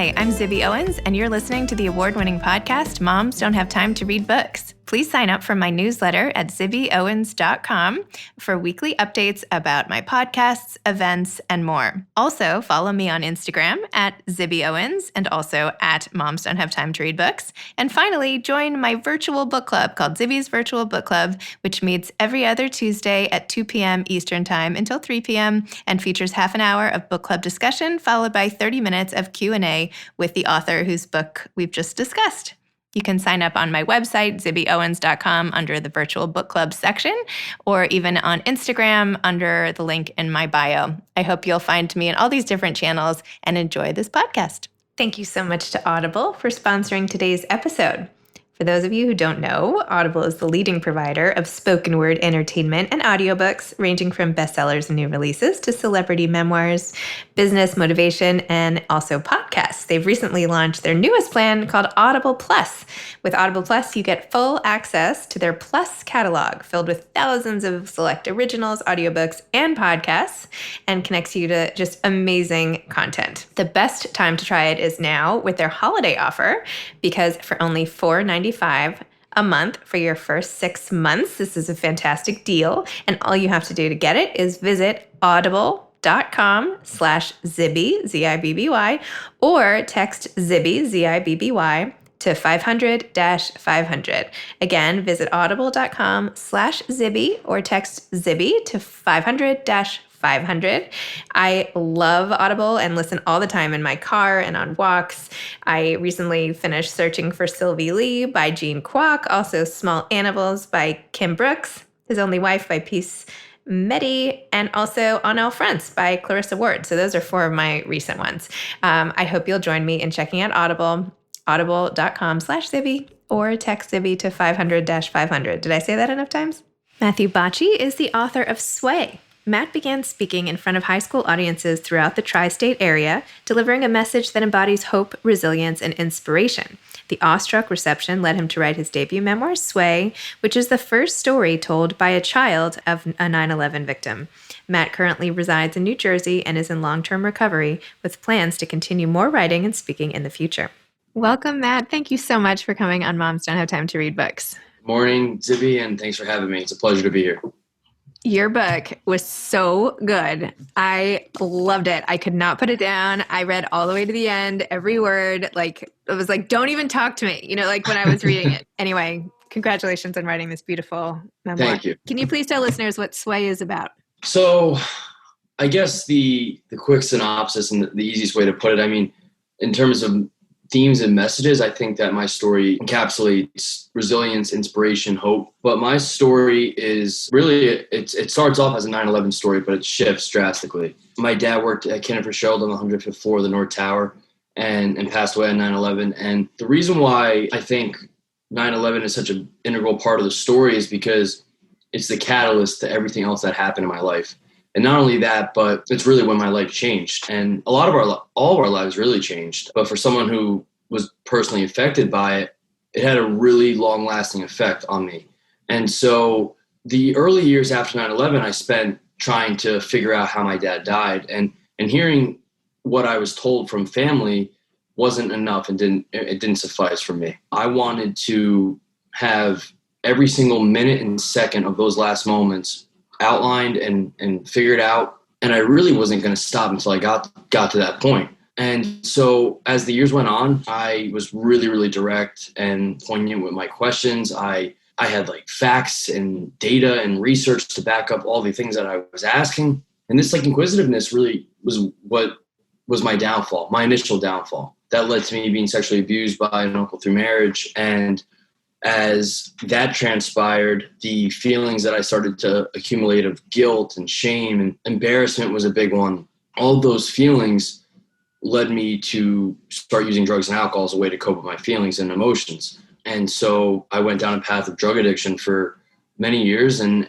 Hi, I'm Zibby Owens, and you're listening to the award-winning podcast, Moms Don't Have Time to Read Books. Please sign up for my newsletter at zibbyowens.com for weekly updates about my podcasts, events, and more. Also, follow me on Instagram at Zibby Owens and also at Moms Don't Have Time to Read Books. And finally, join my virtual book club called Zibby's Virtual Book Club, which meets every other Tuesday at 2 p.m. Eastern Time until 3 p.m. and features half an hour of book club discussion followed by 30 minutes of Q&A with the author whose book we've just discussed. You can sign up on my website, zibbyowens.com, under the Virtual Book Club section, or even on Instagram under the link in my bio. I hope you'll find me in all these different channels and enjoy this podcast. Thank you so much to Audible for sponsoring today's episode. For those of you who don't know, Audible is the leading provider of spoken word entertainment and audiobooks, ranging from bestsellers and new releases to celebrity memoirs, business motivation, and also podcasts. They've recently launched their newest plan called Audible Plus. With Audible Plus, you get full access to their Plus catalog filled with thousands of select originals, audiobooks, and podcasts, and connects you to just amazing content. The best time to try it is now with their holiday offer, because for only $4.95 a month for your first 6 months. This is a fantastic deal. And all you have to do to get it is visit audible.com/Zibby, Z-I-B-B-Y, or text Zibby, Z-I-B-B-Y, to 500-500. Again, visit audible.com/Zibby or text Zibby to 500-500. I love Audible and listen all the time in my car and on walks. I recently finished Searching for Sylvie Lee by Jean Kwok, also Small Animals by Kim Brooks, His Only Wife by Peace Medi, and also On All Fronts by Clarissa Ward. So those are 4 of my recent ones. I hope you'll join me in checking out Audible, audible.com/Zibby, or text Zibby to 500-500. Did I say that enough times? Matthew Bocchi is the author of Sway. Matt began speaking in front of high school audiences throughout the tri-state area, delivering a message that embodies hope, resilience, and inspiration. The awestruck reception led him to write his debut memoir, Sway, which is the first story told by a child of a 9/11 victim. Matt currently resides in New Jersey and is in long-term recovery, with plans to continue more writing and speaking in the future. Welcome, Matt. Thank you so much for coming on Moms Don't Have Time to Read Books. Morning, Zibby, and thanks for having me. It's a pleasure to be here. Your book was so good. I loved it. I could not put it down. I read all the way to the end, every word. It was like, don't even talk to me, when I was reading it. Anyway, congratulations on writing this beautiful memoir. Thank you. Can you please tell listeners what Sway is about? So I guess the quick synopsis and the easiest way to put it, in terms of themes and messages, I think that my story encapsulates resilience, inspiration, hope. But my story is really, it starts off as a 9/11 story, but it shifts drastically. My dad worked at Kenneth Sheld on the 105th floor of the North Tower and passed away on 9/11. And the reason why I think 9/11 is such an integral part of the story is because it's the catalyst to everything else that happened in my life. And not only that, but it's really when my life changed. And all of our lives really changed. But for someone who was personally affected by it, it had a really long-lasting effect on me. And so the early years after 9/11, I spent trying to figure out how my dad died. And hearing what I was told from family wasn't enough and it didn't suffice for me. I wanted to have every single minute and second of those last moments outlined and figured out. And I really wasn't going to stop until I got to that point. And so as the years went on, I was really, really direct and poignant with my questions. I had facts and data and research to back up all the things that I was asking. And this inquisitiveness really was what was my downfall, my initial downfall. That led to me being sexually abused by an uncle through marriage. And as that transpired, the feelings that I started to accumulate of guilt and shame and embarrassment was a big one. All those feelings led me to start using drugs and alcohol as a way to cope with my feelings and emotions. And so I went down a path of drug addiction for many years, and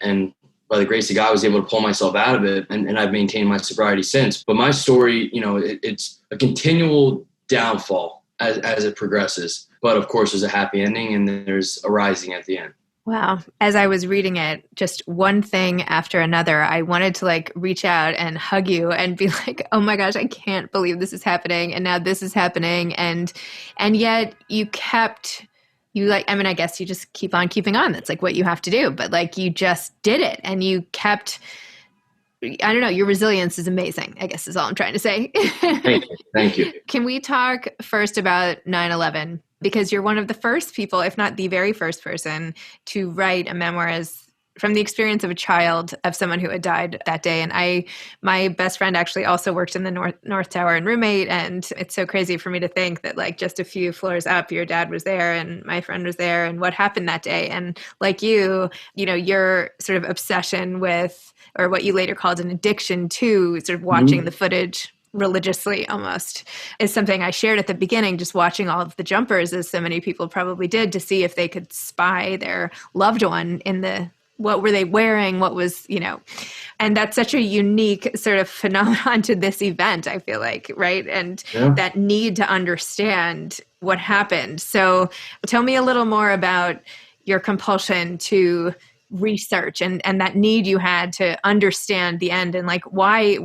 by the grace of God, I was able to pull myself out of it, and I've maintained my sobriety since. But my story, it's a continual downfall as it progresses. But of course, there's a happy ending and there's a rising at the end. Wow. As I was reading it, just one thing after another, I wanted to like reach out and hug you and be like, "Oh my gosh, I can't believe this is happening and now this is happening." And yet you kept you like I mean, I guess you just keep on keeping on. That's like what you have to do, but like you just did it and you kept I don't know, your resilience is amazing, I guess is all I'm trying to say. Thank you. Thank you. Can we talk first about 9/11? Because you're one of the first people, if not the very first person, to write a memoir as from the experience of a child of someone who had died that day. And my best friend actually also worked in the North Tower and roommate. And it's so crazy for me to think that like just a few floors up, your dad was there and my friend was there and what happened that day. And like you know, your sort of obsession with, or what you later called an addiction to sort of watching the footage religiously almost is something I shared at the beginning, just watching all of the jumpers, as so many people probably did, to see if they could spy their loved one in the what were they wearing, what was, you know, and that's such a unique sort of phenomenon to this event, I feel like, right? And that need to understand what happened. So tell me a little more about your compulsion to research and that need you had to understand the end and like why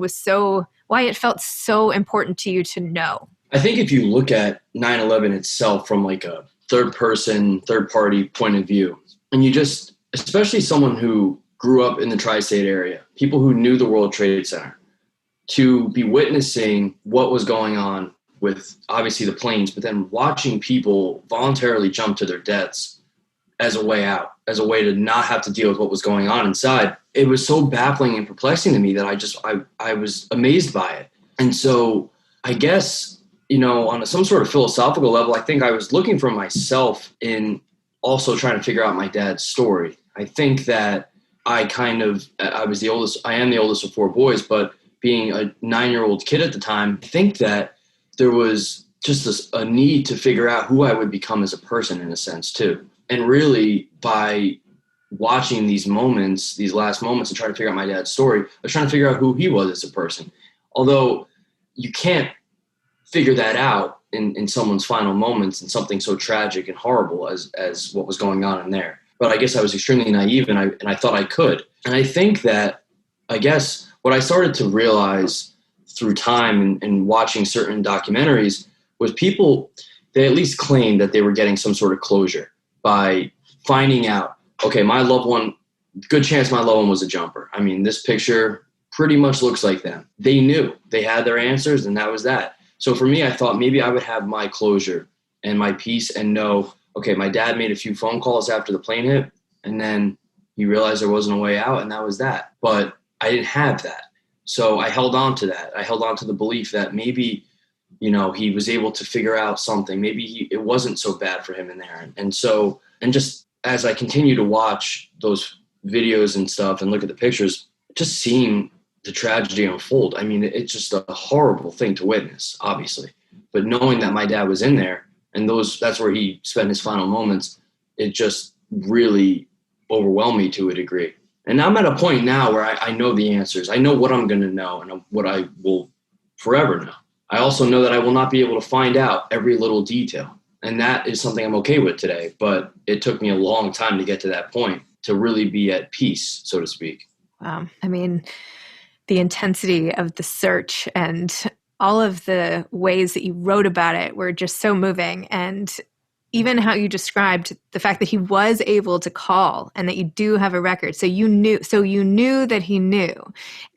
it felt so important to you to know. I think if you look at 9/11 itself from like a third party point of view, and you just, especially someone who grew up in the tri-state area, people who knew the World Trade Center, to be witnessing what was going on with obviously the planes, but then watching people voluntarily jump to their deaths as a way out, as a way to not have to deal with what was going on inside. It was so baffling and perplexing to me that I was amazed by it. And so I guess, you know, on some sort of philosophical level, I think I was looking for myself in also trying to figure out my dad's story. I think that I am the oldest of four boys, but being a 9-year-old kid at the time, I think that there was just a need to figure out who I would become as a person in a sense too. And really by watching these last moments and trying to figure out my dad's story, I was trying to figure out who he was as a person. Although you can't figure that out in someone's final moments and something so tragic and horrible as what was going on in there. But I guess I was extremely naive and I thought I could. And I think that, I guess what I started to realize through time and watching certain documentaries was people, they at least claimed that they were getting some sort of closure by finding out, okay, my loved one, good chance my loved one was a jumper. I mean, this picture pretty much looks like them. They knew. They had their answers, and that was that. So for me, I thought maybe I would have my closure and my peace and know, okay, my dad made a few phone calls after the plane hit, and then he realized there wasn't a way out, and that was that. But I didn't have that. So I held on to that. I held on to the belief that maybe, you know, he was able to figure out something. Maybe it wasn't so bad for him in there. And so, and just as I continue to watch those videos and stuff and look at the pictures, just seeing the tragedy unfold. I mean, it's just a horrible thing to witness, obviously. But knowing that my dad was in there and that's where he spent his final moments, it just really overwhelmed me to a degree. And I'm at a point now where I know the answers. I know what I'm going to know and what I will forever know. I also know that I will not be able to find out every little detail. And that is something I'm okay with today. But it took me a long time to get to that point, to really be at peace, so to speak. Wow. I mean, the intensity of the search and all of the ways that you wrote about it were just so moving. And even how you described the fact that he was able to call and that you do have a record. So you knew that he knew.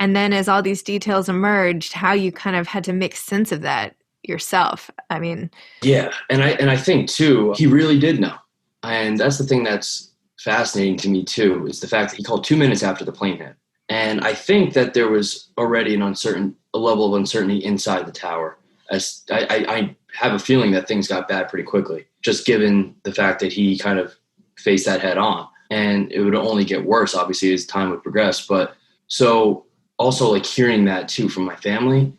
And then as all these details emerged, how you kind of had to make sense of that yourself. I mean, yeah. And I think too, he really did know. And that's the thing that's fascinating to me too, is the fact that he called 2 minutes after the plane hit. And I think that there was already a level of uncertainty inside the tower. As I have a feeling that things got bad pretty quickly, just given the fact that he kind of faced that head on. And it would only get worse, obviously, as time would progress. But so also like hearing that too from my family,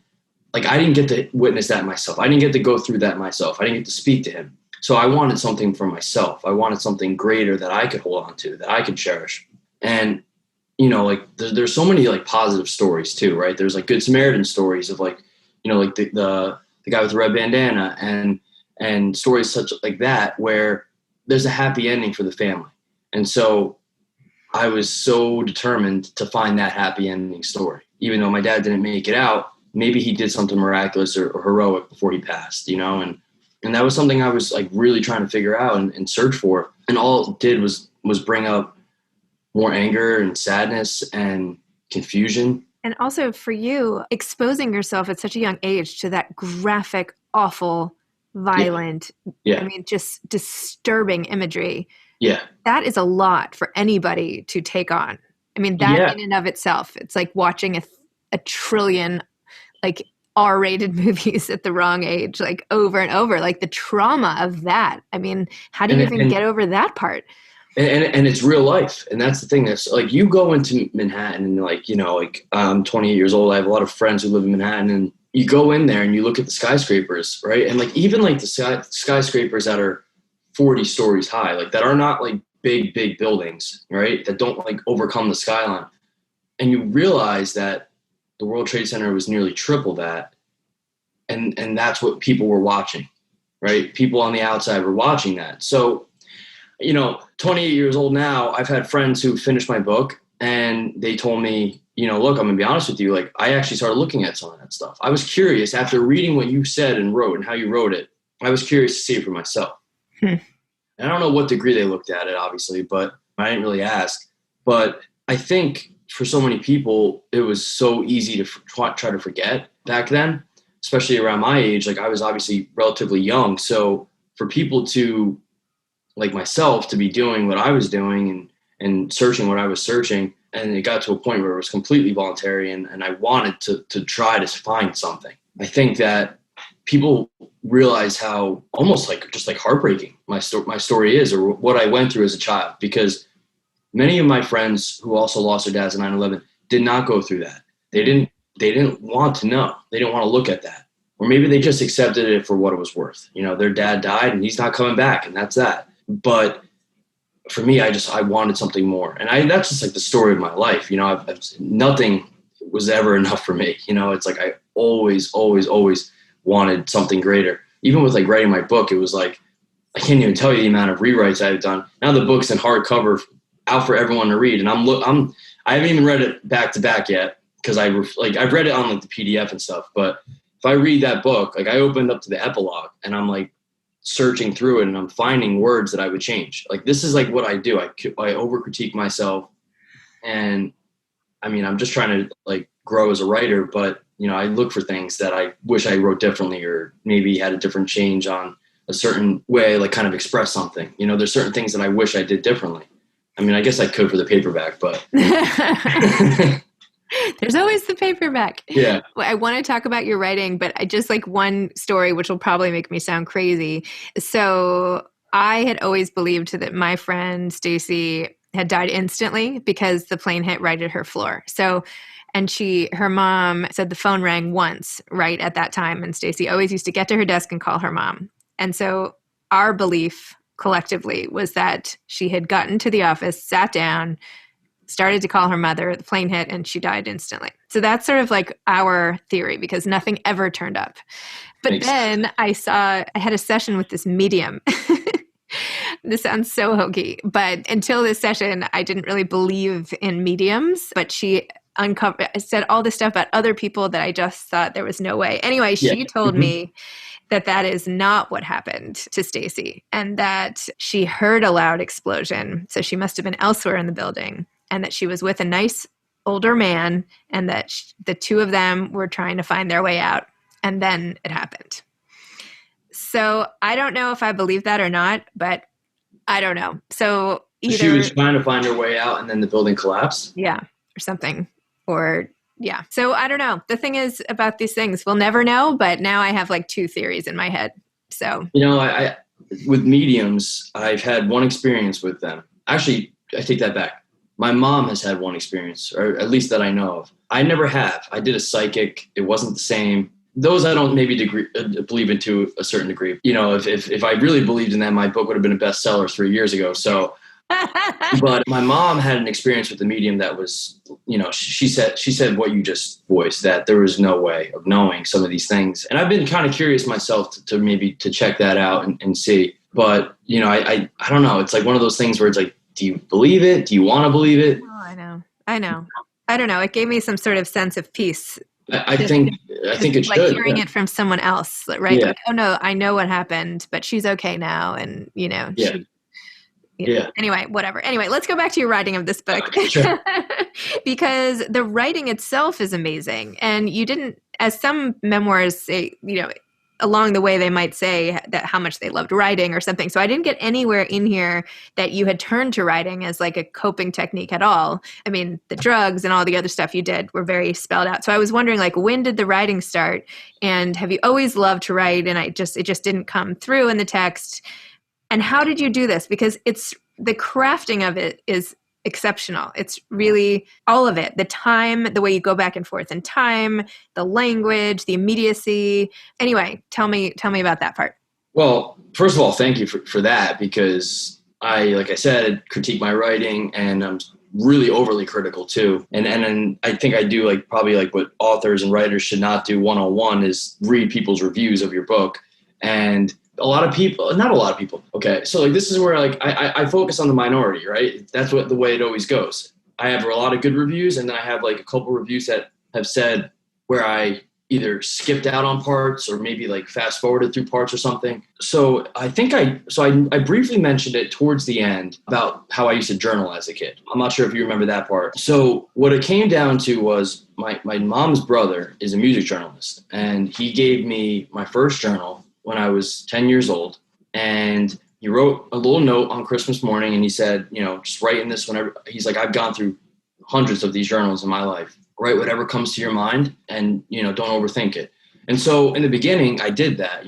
like I didn't get to witness that myself. I didn't get to go through that myself. I didn't get to speak to him. So I wanted something for myself. I wanted something greater that I could hold on to, that I could cherish. And, you know, like there's so many like positive stories too, right? There's like Good Samaritan stories of like, you know, like the guy with the red bandana and stories such like that, where there's a happy ending for the family. And so I was so determined to find that happy ending story. Even though my dad didn't make it out, maybe he did something miraculous or heroic before he passed, and that was something I was like really trying to figure out and search for. And all it did was bring up more anger and sadness and confusion. And also for you, exposing yourself at such a young age to that graphic, awful, violent, Yeah. just disturbing imagery. Yeah. That is a lot for anybody to take on. I mean, that in and of itself, it's like watching a trillion like R-rated movies at the wrong age, like over and over, like the trauma of that. I mean, how do you even get over that part? And it's real life. And that's the thing. That's like, you go into Manhattan and like, I'm 28 years old. I have a lot of friends who live in Manhattan, and you go in there and you look at the skyscrapers, right? And like, even like the skyscrapers that are 40 stories high, like that are not like big buildings, right? That don't like overcome the skyline. And you realize that the World Trade Center was nearly triple that. And that's what people were watching, right? People on the outside were watching that. So, 28 years old now, I've had friends who finished my book and they told me, look, I'm gonna be honest with you. Like, I actually started looking at some of that stuff. I was curious after reading what you said and wrote and how you wrote it. I was curious to see it for myself. And I don't know what degree they looked at it, obviously, but I didn't really ask. But I think for so many people, it was so easy to try to forget back then, especially around my age. Like, I was obviously relatively young. So for people to, like myself, to be doing what I was doing and searching what I was searching, and it got to a point where it was completely voluntary and I wanted to try to find something. I think that people realize how almost like just like heartbreaking my story is, or what I went through as a child, because many of my friends who also lost their dads in 9/11 did not go through that. They didn't want to know. They didn't want to look at that. Or maybe they just accepted it for what it was worth. Their dad died and he's not coming back, and that's that. But for me, I wanted something more. And that's just like the story of my life. Nothing was ever enough for me. It's like I always wanted something greater. Even with like writing my book, it was like, I can't even tell you the amount of rewrites I've done. Now the book's in hardcover out for everyone to read. And I haven't even read it back to back yet, because I've read it on like the PDF and stuff. But if I read that book, like I opened up to the epilogue and I'm like searching through it and I'm finding words that I would change. Like, this is like what I do. I over critique myself, and I mean, I'm just trying to like grow as a writer, but I look for things that I wish I wrote differently, or maybe had a different change on a certain way, like kind of express something. There's certain things that I wish I did differently. I mean, I guess I could for the paperback, but there's always the paperback. Yeah. I want to talk about your writing, but I just like one story, which will probably make me sound crazy. So I had always believed that my friend Stacy had died instantly because the plane hit right at her floor. So, and her mom said the phone rang once right at that time. And Stacy always used to get to her desk and call her mom. And so our belief collectively was that she had gotten to the office, sat down, started to call her mother, the plane hit, and she died instantly. So that's sort of like our theory, because nothing ever turned up. But then I had a session with this medium. This sounds so hokey, but until this session, I didn't really believe in mediums, but she said all this stuff about other people that I just thought there was no way. Anyway, she told me that is not what happened to Stacy, and that she heard a loud explosion. So she must have been elsewhere in the building, and that she was with a nice older man, and that the two of them were trying to find their way out. And then it happened. So I don't know if I believe that or not, but I don't know. So either she was trying to find her way out and then the building collapsed. Yeah. Or something. Or yeah. So I don't know. The thing is about these things, we'll never know, but now I have like two theories in my head. So, I with mediums, I've had one experience with them. Actually, I take that back. My mom has had one experience, or at least that I know of. I never have. I did a psychic. It wasn't the same. Those I don't maybe believe in to a certain degree. If I really believed in that, my book would have been a bestseller 3 years ago. So, but my mom had an experience with the medium that was, she said what you just voiced, that there was no way of knowing some of these things. And I've been kind of curious myself to maybe check that out and see. But, I don't know. It's like one of those things where it's like, Do you believe it? Do you want to believe it? Oh, I know. I don't know. It gave me some sort of sense of peace. I think it Like should. hearing it from someone else, right? Yeah. Like, oh no, I know what happened, but she's okay now. And Yeah. Yeah. Anyway, whatever. Anyway, let's go back to your writing of this book. Sure. Because the writing itself is amazing. And you didn't, as some memoirs say, along the way, they might say that how much they loved writing or something. So I didn't get anywhere in here that you had turned to writing as like a coping technique at all. I mean, the drugs and all the other stuff you did were very spelled out. So I was wondering, like, when did the writing start? And have you always loved to write? And it just didn't come through in the text. And how did you do this? Because the crafting of it is exceptional. It's really all of it. The time, the way you go back and forth in time, the language, the immediacy. Anyway, tell me about that part. Well, first of all, thank you for that, because like I said, critique my writing, and I'm really overly critical too. And I think I do probably what authors and writers should not do one-on-one is read people's reviews of your book. And not a lot of people. Okay. So this is where I focus on the minority, right? That's the way it always goes. I have a lot of good reviews, and then I have a couple reviews that have said where I either skipped out on parts or maybe fast forwarded through parts or something. So I think I briefly mentioned it towards the end about how I used to journal as a kid. I'm not sure if you remember that part. So what it came down to was my mom's brother is a music journalist, and he gave me my first journal when I was 10 years old. And he wrote a little note on Christmas morning, and he said, just write in this whenever. He's like, I've gone through hundreds of these journals in my life. Write whatever comes to your mind, and, don't overthink it. And so in the beginning, I did that.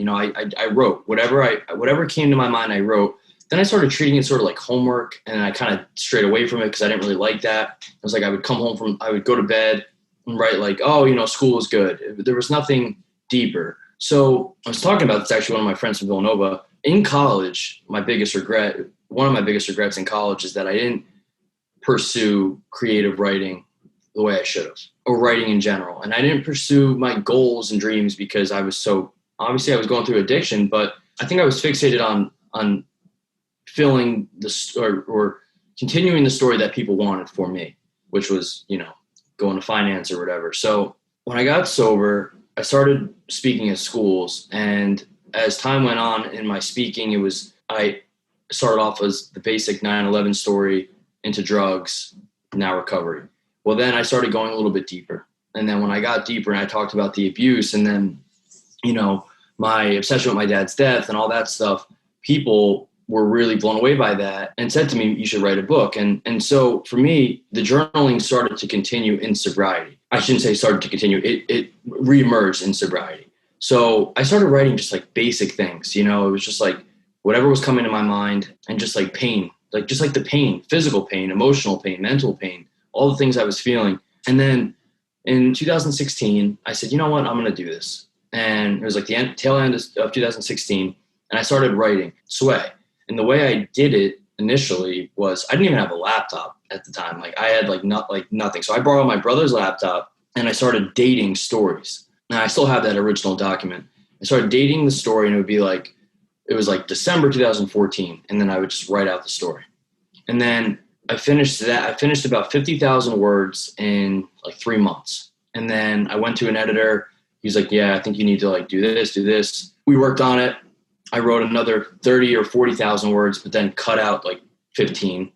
I wrote whatever came to my mind, I wrote. Then I started treating it sort of like homework, and I kind of strayed away from it because I didn't really like that. It was I would come home I would go to bed and write school was good. There was nothing deeper. So I was talking about this actually, one of my friends from Villanova. In college, one of my biggest regrets in college is that I didn't pursue creative writing the way I should have, or writing in general. And I didn't pursue my goals and dreams because I was obviously I was going through addiction, but I think I was fixated on filling or continuing the story that people wanted for me, which was, going to finance or whatever. So when I got sober, I started speaking at schools, and as time went on in my speaking, I started off as the basic 9/11 story into drugs, now recovery. Well, then I started going a little bit deeper. And then when I got deeper and I talked about the abuse and then, my obsession with my dad's death and all that stuff, people were really blown away by that and said to me, you should write a book. And so for me, the journaling started to continue in sobriety. I shouldn't say started to continue. It reemerged in sobriety. So I started writing just basic things, it was just whatever was coming to my mind, and just pain, just the pain, physical pain, emotional pain, mental pain, all the things I was feeling. And then in 2016, I said, you know what, I'm going to do this. And it was the tail end of 2016. And I started writing Sway. And the way I did it initially was I didn't even have a laptop at the time. I had nothing. So I borrowed my brother's laptop and I started dating stories. And I still have that original document. I started dating the story, and it would be it was December 2014. And then I would just write out the story. And then I finished that. I finished about 50,000 words in 3 months. And then I went to an editor. He's like, yeah, I think you need to do this. We worked on it. I wrote another 30 or 40,000 words, but then cut out 15.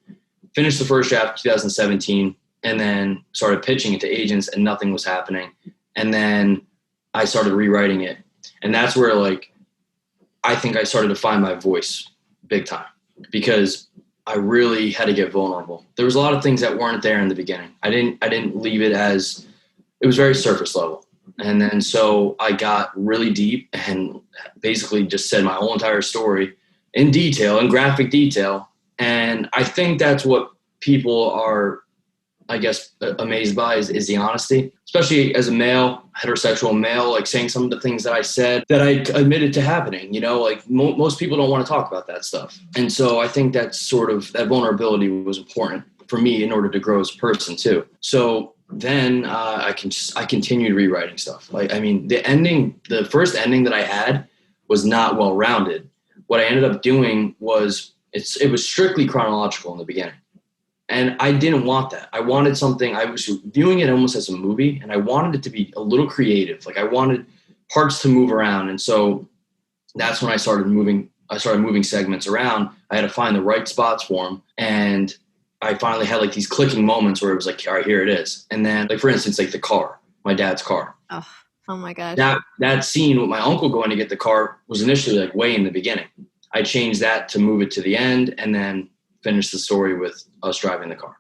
Finished the first draft 2017, and then started pitching it to agents, and nothing was happening. And then I started rewriting it. And that's where I think I started to find my voice big time, because I really had to get vulnerable. There was a lot of things that weren't there in the beginning. I didn't leave it as, it was very surface level. And then so I got really deep and basically just said my whole entire story in detail, in graphic detail. And I think that's what people are, I guess, amazed by is the honesty, especially as a male, heterosexual male, saying some of the things that I said that I admitted to happening, most people don't want to talk about that stuff. And so I think that vulnerability was important for me in order to grow as a person too. So then I continued rewriting stuff. The first ending that I had was not well-rounded. What I ended up doing was it was strictly chronological in the beginning. And I didn't want that. I wanted something, I was viewing it almost as a movie, and I wanted it to be a little creative. Like I wanted parts to move around. And so that's when I started moving segments around. I had to find the right spots for them. And I finally had like these clicking moments where it was like, all right, here it is. And then like, for instance, like the car, my dad's car. Oh my gosh. That scene with my uncle going to get the car was initially like way in the beginning. I changed that to move it to the end and then finish the story with us driving the car.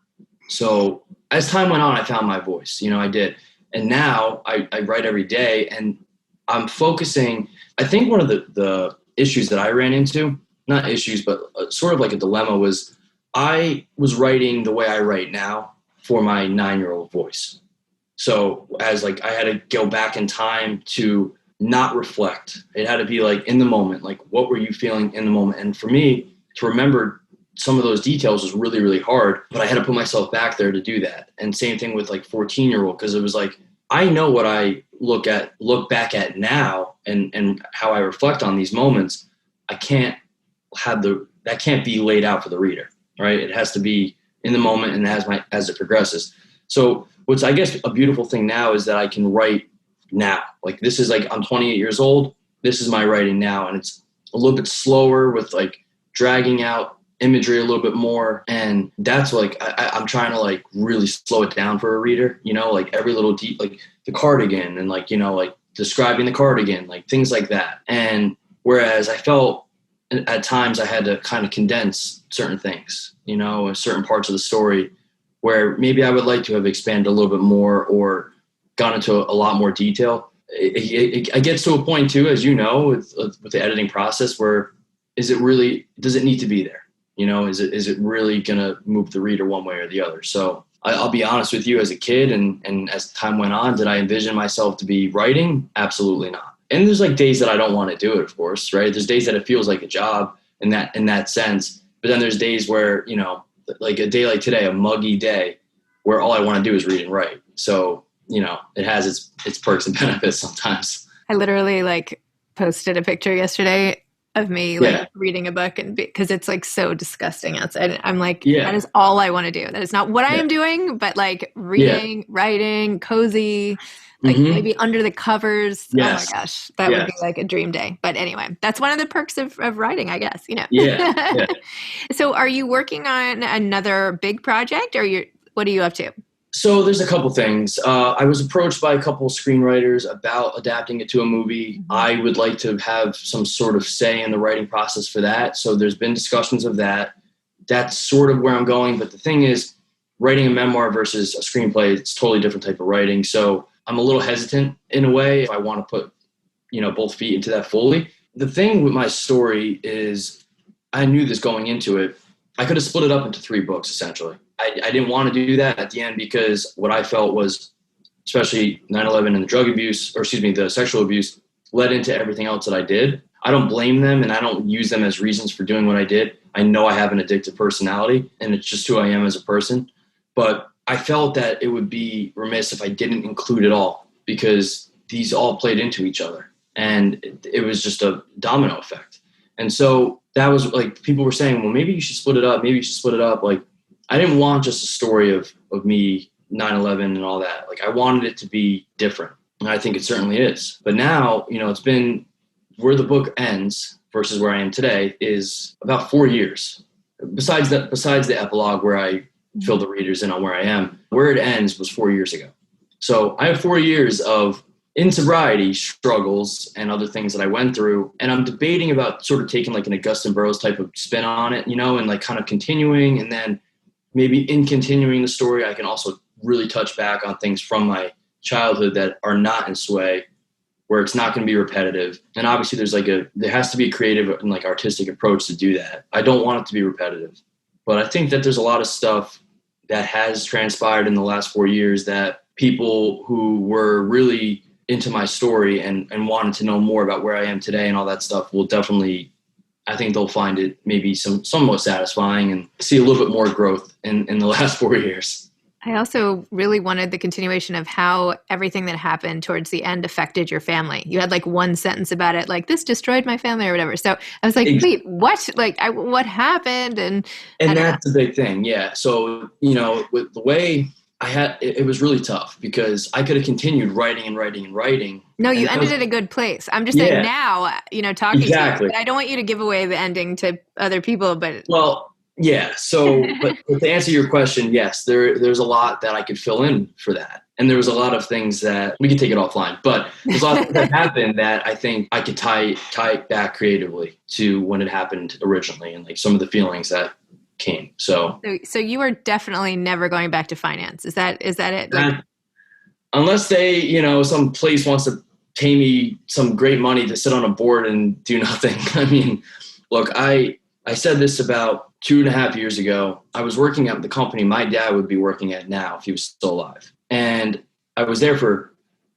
So as time went on, I found my voice, I did. And now I write every day, and I'm focusing. I think one of the issues that I ran into, not issues, but sort of like a dilemma, was I was writing the way I write now for my 9-year-old voice. So as like, I had to go back in time to not reflect. It had to be like in the moment, like what were you feeling in the moment? And for me to remember some of those details was really, really hard, but I had to put myself back there to do that. And same thing with like 14-year-old, because it was like, I know what I look back at now and how I reflect on these moments. I can't have that can't be laid out for the reader, right? It has to be in the moment and as it progresses. So what's, I guess, a beautiful thing now is that I can write now. Like this is like, I'm 28 years old. This is my writing now. And it's a little bit slower with like dragging out imagery a little bit more. And that's like, I'm trying to like really slow it down for a reader, like every little like the cardigan and like, like describing the cardigan, like things like that. And whereas I felt at times I had to kind of condense certain things, certain parts of the story where maybe I would like to have expanded a little bit more or gone into a lot more detail. It gets to a point too, as you know, with the editing process, where does it need to be there? Is it really going to move the reader one way or the other? So I'll be honest with you, as a kid and as time went on, did I envision myself to be writing? Absolutely not. And there's like days that I don't want to do it, of course, right? There's days that it feels like a job in that sense. But then there's days where, like a day like today, a muggy day, where all I want to do is read and write. So, it has its perks and benefits sometimes. I literally like posted a picture yesterday of me reading a book, and because it's like so disgusting outside. I'm like, that is all I want to do. That is not what I am doing, but like reading, writing, cozy, like maybe under the covers. Yes. Oh my gosh, that would be like a dream day. But anyway, that's one of the perks of writing, I guess, Yeah. So are you working on another big project, or what are you up to? So there's a couple things. I was approached by a couple screenwriters about adapting it to a movie. I would like to have some sort of say in the writing process for that. So there's been discussions of that. That's sort of where I'm going. But the thing is, writing a memoir versus a screenplay, it's a totally different type of writing. So I'm a little hesitant in a way if I want to put, both feet into that fully. The thing with my story is I knew this going into it. I could have split it up into 3 books, essentially. I didn't want to do that at the end because what I felt was, especially 9/11 and the sexual abuse led into everything else that I did. I don't blame them, and I don't use them as reasons for doing what I did. I know I have an addictive personality, and it's just who I am as a person. But I felt that it would be remiss if I didn't include it all, because these all played into each other, and it was just a domino effect. And so that was like, people were saying, well, maybe you should split it up. Like, I didn't want just a story of me, 9/11 and all that. Like, I wanted it to be different. And I think it certainly is. But now, it's been where the book ends versus where I am today is about 4 years. Besides the epilogue where I fill the readers in on where I am, where it ends was 4 years ago. So I have 4 years of in sobriety struggles and other things that I went through. And I'm debating about sort of taking like an Augustin Burroughs type of spin on it, and like kind of continuing. And then maybe in continuing the story, I can also really touch back on things from my childhood that are not in Sway, where it's not going to be repetitive. And obviously there has to be a creative and like artistic approach to do that. I don't want it to be repetitive, but I think that there's a lot of stuff that has transpired in the last 4 years that people who were really into my story and wanted to know more about where I am today and all that stuff will definitely, I think they'll find it maybe somewhat satisfying and see a little bit more growth in the last 4 years. I also really wanted the continuation of how everything that happened towards the end affected your family. You had like one sentence about it, like this destroyed my family or whatever. So I was like, wait, what? Like, what happened? And that's the big thing. Yeah. So, with the way I had, it was really tough because I could have continued writing and writing and writing. No, you ended at a good place. I'm just saying now, talking to you, but I don't want you to give away the ending to other people, but. Well, yeah. So, but to answer your question, yes, there's a lot that I could fill in for that. And there was a lot of things that we could take it offline, but there's a lot of things that happened that I think I could tie it back creatively to when it happened originally and like some of the feelings that came. So you are definitely never going back to finance. Is that it? Like, unless they, some place wants to pay me some great money to sit on a board and do nothing. I mean, look, I said this about 2.5 years ago. I was working at the company my dad would be working at now if he was still alive. And I was there for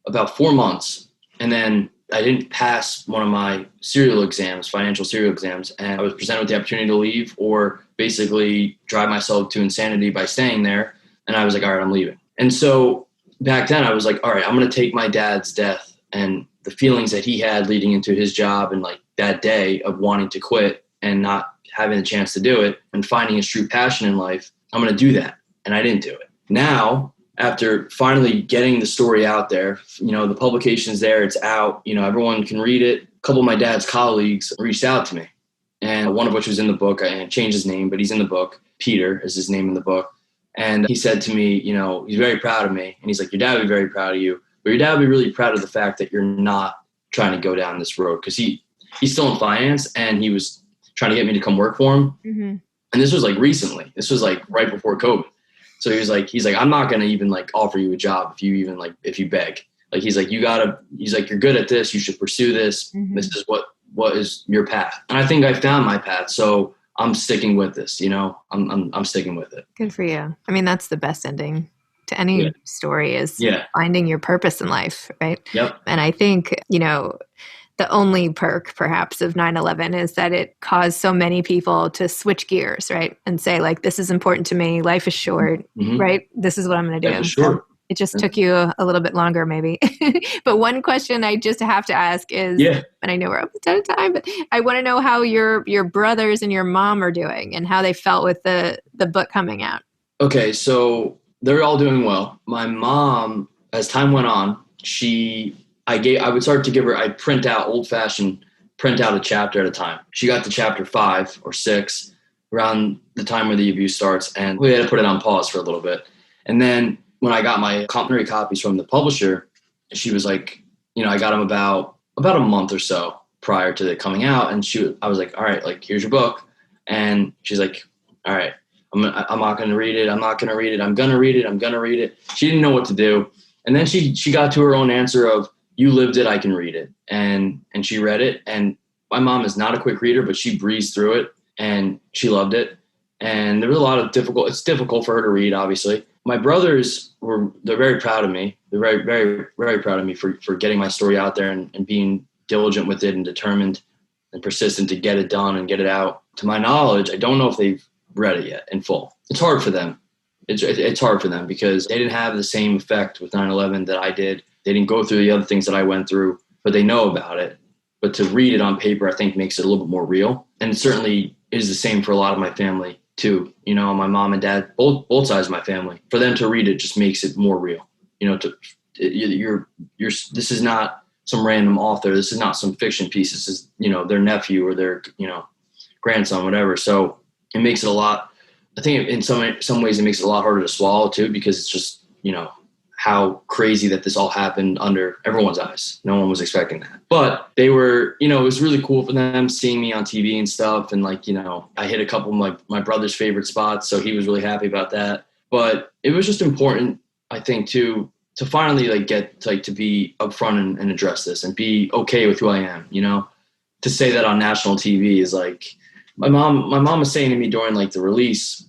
about 4 months. And then I didn't pass one of my financial serial exams. And I was presented with the opportunity to leave or basically drive myself to insanity by staying there. And I was like, all right, I'm leaving. And so back then I was like, all right, I'm going to take my dad's death and the feelings that he had leading into his job and like that day of wanting to quit and not having the chance to do it and finding his true passion in life. I'm going to do that. And I didn't do it. Now, after finally getting the story out there, the publication's there, it's out, everyone can read it. A couple of my dad's colleagues reached out to me, and one of which was in the book. I changed his name, but he's in the book. Peter is his name in the book. And he said to me, he's very proud of me. And he's like, your dad would be very proud of you, but your dad would be really proud of the fact that you're not trying to go down this road. Because he's still in finance and he was trying to get me to come work for him. Mm-hmm. And this was like recently. This was like right before COVID. So he's like, I'm not going to even like offer you a job if you beg. Like, he's like, you're good at this. You should pursue this. Mm-hmm. This is what is your path. And I think I found my path. So I'm sticking with this, I'm sticking with it. Good for you. I mean, that's the best ending to any story is finding your purpose in life. Right. Yep. And I think, the only perk perhaps of 9/11 is that it caused so many people to switch gears, right? And say like, this is important to me. Life is short, mm-hmm. right? This is what I'm going to do. Sure. It just took you a little bit longer maybe. But one question I just have to ask is, and I know we're almost out of time, but I want to know how your brothers and your mom are doing and how they felt with the book coming out. Okay. So they're all doing well. My mom, as time went on, I'd print out old-fashioned, print out a chapter at a time. She got to chapter 5 or 6 around the time where the abuse starts, and we had to put it on pause for a little bit. And then when I got my complimentary copies from the publisher, she was like, I got them about a month or so prior to it coming out, and I was like, all right, like, here's your book. And she's like, all right, I'm not going to read it. I'm not going to read it. I'm going to read it. I'm going to read it. She didn't know what to do. And then she got to her own answer of, you lived it, I can read it. And she read it. And my mom is not a quick reader, but she breezed through it and she loved it. And there was a lot of it's difficult for her to read, obviously. My brothers they're very proud of me. They're very, very, very proud of me for getting my story out there and being diligent with it and determined and persistent to get it done and get it out. To my knowledge, I don't know if they've read it yet in full. It's hard for them. It's hard for them because they didn't have the same effect with 9/11 that I did. They didn't go through the other things that I went through, but they know about it. But to read it on paper, I think makes it a little bit more real. And it certainly is the same for a lot of my family too. My mom and dad, both sides of my family, for them to read it just makes it more real. This is not some random author. This is not some fiction piece. This is, their nephew or their, grandson, whatever. So it makes it a lot, I think in some ways it makes it a lot harder to swallow too, because it's just, how crazy that this all happened under everyone's eyes. No one was expecting that. But they were, it was really cool for them seeing me on TV and stuff. And like, I hit a couple of my brother's favorite spots. So he was really happy about that. But it was just important, I think, to finally get to be upfront and address this and be okay with who I am, to say that on national TV is like, my mom was saying to me during the release,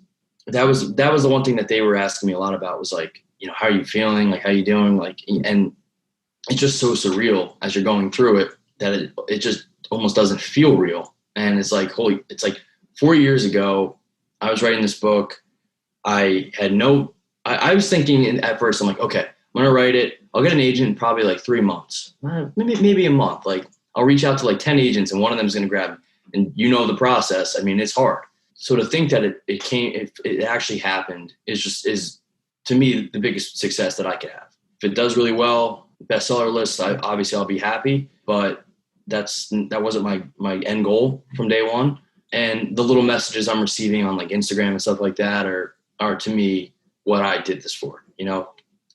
that was the one thing that they were asking me a lot about was like, how are you feeling? Like, how you doing? And it's just so surreal as you're going through it that it just almost doesn't feel real. And it's like, it's like 4 years ago, I was writing this book. I had no I was thinking at first, I'm like, okay, I'm going to write it. I'll get an agent in probably like 3 months, maybe a month. Like I'll reach out to like 10 agents and one of them is going to grab me. And you know the process. I mean, it's hard. So to think that it actually happened is to me the biggest success that I could have. If it does really well, bestseller list, obviously I'll be happy, but that wasn't my end goal from day one. And the little messages I'm receiving on like Instagram and stuff like that are to me what I did this for. You know,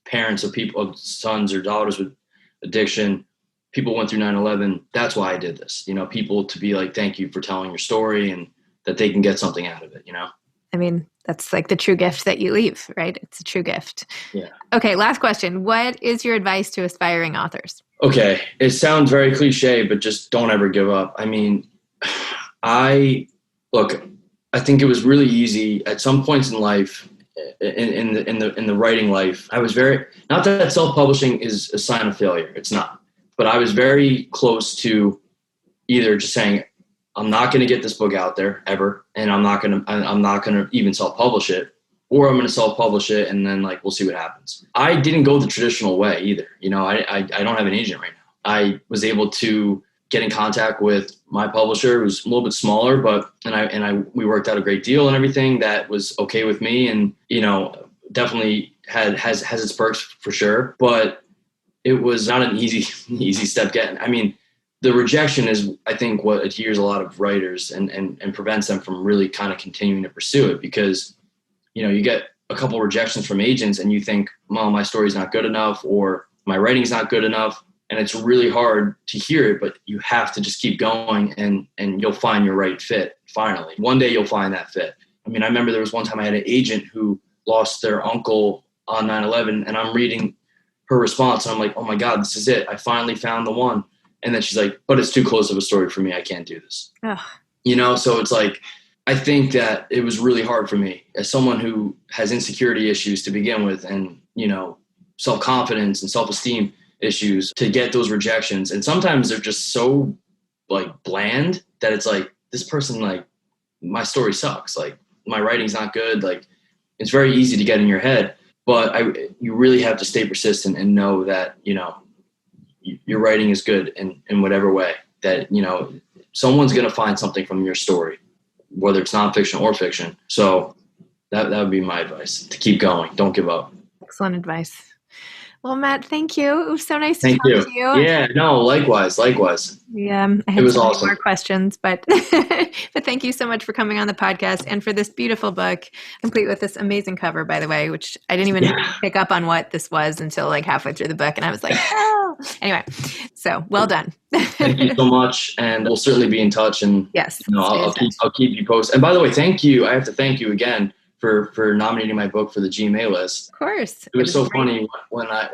parents of people, of sons or daughters with addiction, people went through 9/11. That's why I did this. You know, people to be like, thank you for telling your story and that they can get something out of it, you know? I mean, that's like the true gift that you leave, right? It's a true gift. Yeah. Okay, last question. What is your advice to aspiring authors? Okay, it sounds very cliche, but just don't ever give up. I mean, I think it was really easy at some points in life, in the writing life. I was not that self-publishing is a sign of failure. It's not, but I was very close to either just saying, I'm not going to get this book out there ever, and I'm not going to even self-publish it, or I'm going to self-publish it and then like we'll see what happens. I didn't go the traditional way either. You know, I don't have an agent right now. I was able to get in contact with my publisher, who's a little bit smaller, we worked out a great deal and everything that was okay with me, and you know, definitely has its perks for sure. But it was not an easy step getting. I mean, the rejection is, I think, what adheres a lot of writers and prevents them from really kind of continuing to pursue it, because, you know, you get a couple rejections from agents and you think, well, my story's not good enough or my writing's not good enough. And it's really hard to hear it, but you have to just keep going and you'll find your right fit. Finally, one day you'll find that fit. I mean, I remember there was one time I had an agent who lost their uncle on 9/11 and I'm reading her response and I'm like, oh my God, this is it. I finally found the one. And then she's like, but it's too close of a story for me. I can't do this. Ugh. You know, so it's like, I think that it was really hard for me as someone who has insecurity issues to begin with and, you know, self-confidence and self-esteem issues to get those rejections. And sometimes they're just so like bland that it's like, this person, like, my story sucks. Like, my writing's not good. Like, it's very easy to get in your head, but you really have to stay persistent and know that, you know, your writing is good in whatever way, that, you know, someone's going to find something from your story, whether it's nonfiction or fiction. So that would be my advice, to keep going. Don't give up. Excellent advice. Well, Matt, thank you. It was so nice to talk to you. Yeah, no, likewise. Yeah, I had so many more questions, but but thank you so much for coming on the podcast and for this beautiful book, complete with this amazing cover, by the way, which I didn't even pick up on what this was until like halfway through the book, and I was like, oh. Anyway, so well done. Thank you so much, and we'll certainly be in touch. And yes, you know, I'll keep you posted. And by the way, thank you. I have to thank you again for nominating my book for the GMA list. Of course. It was so funny when I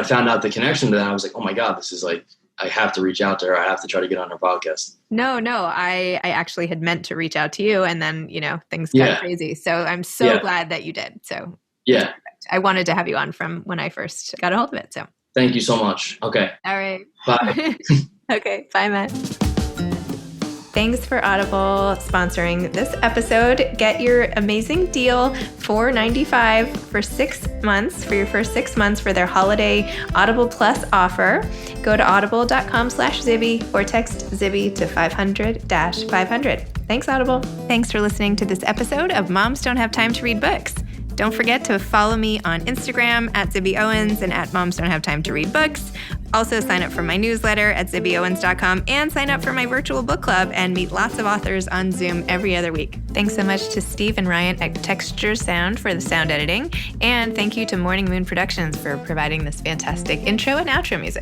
found out the connection to that. I was like, oh my God, this is like, I have to reach out to her. I have to try to get on her podcast. No, I actually had meant to reach out to you, and then, you know, things got crazy. So I'm so glad that you did. So yeah, I wanted to have you on from when I first got a hold of it. So thank you so much. Okay. All right. Bye. Okay. Bye, Matt. Thanks for Audible sponsoring this episode. Get your amazing deal, $4.95 for 6 months, for your first 6 months for their holiday Audible Plus offer. Go to audible.com/Zibby or text Zibby to 500-500. Thanks, Audible. Thanks for listening to this episode of Moms Don't Have Time to Read Books. Don't forget to follow me on Instagram at Zibby Owens and at Moms Don't Have Time to Read Books. Also sign up for my newsletter at zibbyowens.com and sign up for my virtual book club and meet lots of authors on Zoom every other week. Thanks so much to Steve and Ryan at Texture Sound for the sound editing. And thank you to Morning Moon Productions for providing this fantastic intro and outro music.